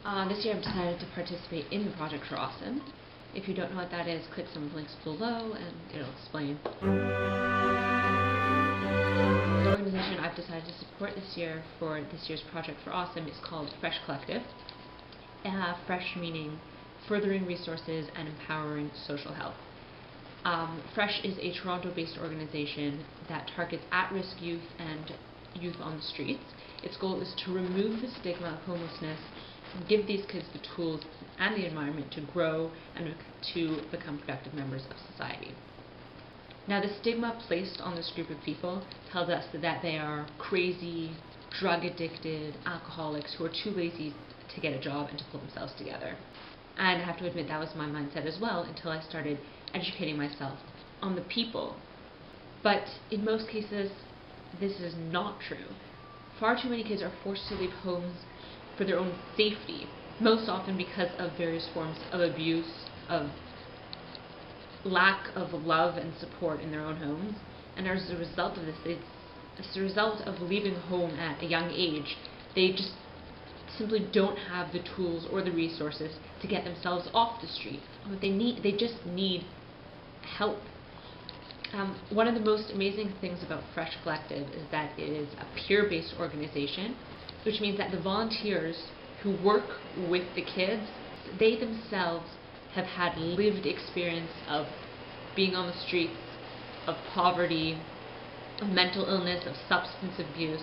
This year I've decided to participate in the Project for Awesome. If you don't know what that is, click some of the links below and it'll explain. The organization I've decided to support this year for this year's Project for Awesome is called F.R.E.S.H Collective. F.R.E.S.H meaning Furthering Resources and Empowering Social Health. F.R.E.S.H is a Toronto-based organization that targets at-risk youth and youth on the streets. Its goal is to remove the stigma of homelessness and give these kids the tools and the environment to grow and to become productive members of society. Now, the stigma placed on this group of people tells us that they are crazy, drug-addicted alcoholics who are too lazy to get a job and to pull themselves together. And I have to admit that was my mindset as well until I started educating myself on the people. But in most cases, this is not true. Far too many kids are forced to leave homes for their own safety, most often because of various forms of abuse, of lack of love and support in their own homes. And as a result of this, as a result of leaving home at a young age, they just simply don't have the tools or the resources to get themselves off the street. They just need help. One of the most amazing things about F.R.E.S.H Collective is that it is a peer-based organization, which means that the volunteers who work with the kids, they themselves have had lived experience of being on the streets, of poverty, of mental illness, of substance abuse.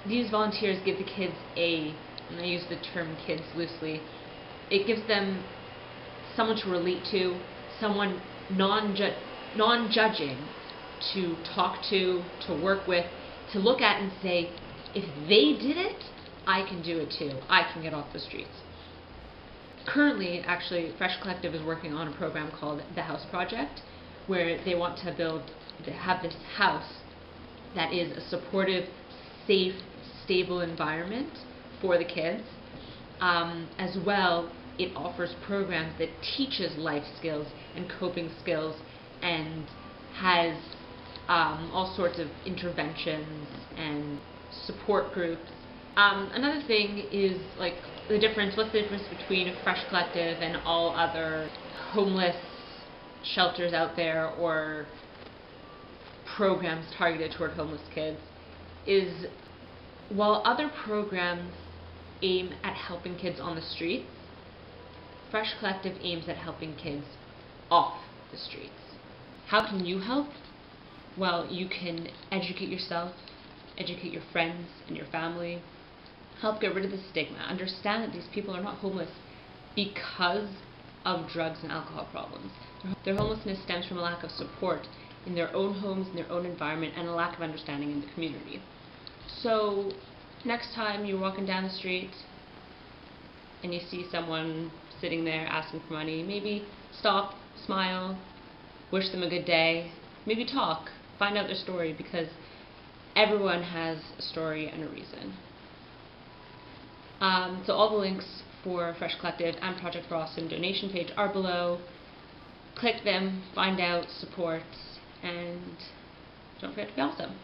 These volunteers give the kids and I use the term kids loosely, it gives them someone to relate to, someone non-judging to talk to work with, to look at and say, if they did it, I can do it too. I can get off the streets. Currently, actually, F.R.E.S.H Collective is working on a program called the House Project, where they want to have this house that is a supportive, safe, stable environment for the kids. As well, it offers programs that teaches life skills and coping skills and has all sorts of interventions and support groups. Another thing is what's the difference between F.R.E.S.H Collective and all other homeless shelters out there or programs targeted toward homeless kids is while other programs aim at helping kids on the streets, F.R.E.S.H Collective aims at helping kids off the streets. How can you help? Well, you can educate yourself, educate your friends and your family, help get rid of the stigma, understand that these people are not homeless because of drugs and alcohol problems. Their homelessness stems from a lack of support in their own homes, in their own environment, and a lack of understanding in the community. So next time you're walking down the street and you see someone sitting there asking for money, maybe stop, smile, wish them a good day, maybe talk, find out their story, because everyone has a story and a reason. So all the links for F.R.E.S.H Collective and Project for Awesome donation page are below. Click them, find out, support, and don't forget to be awesome.